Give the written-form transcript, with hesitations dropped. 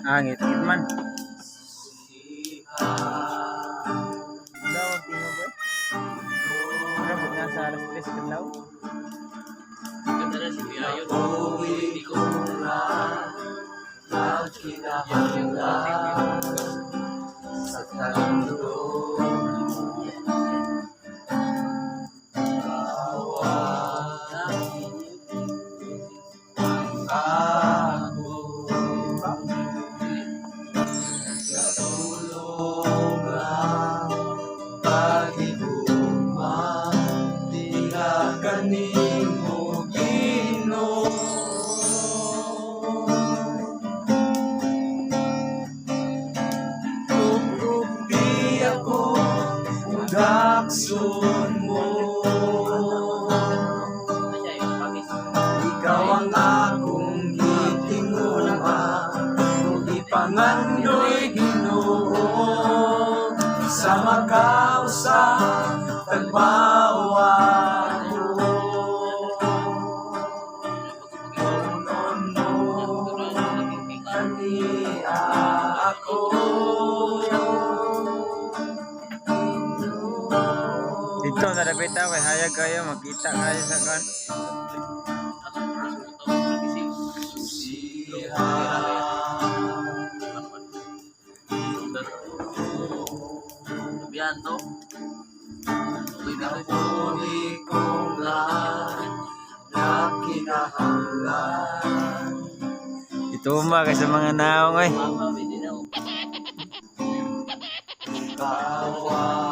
Ngit-ngit man. Daw tingo boy. Ano na sa alas 3 kadlaw? Ganda na si Piayo. Hindi ko na kinahanglan sa talundo. Kanimo Ginoo tukupi ako udakson mo ikaw ang akong gitinguha ug ipangandoy Ginoo sa makausa tagbawa ako Dito na dapat tayo kay hayag kayo makita kayo sa kan. Biyan to. Pinapuli kong lahat na kinahanglan. Ituma kay sa mga naong ay. Kawa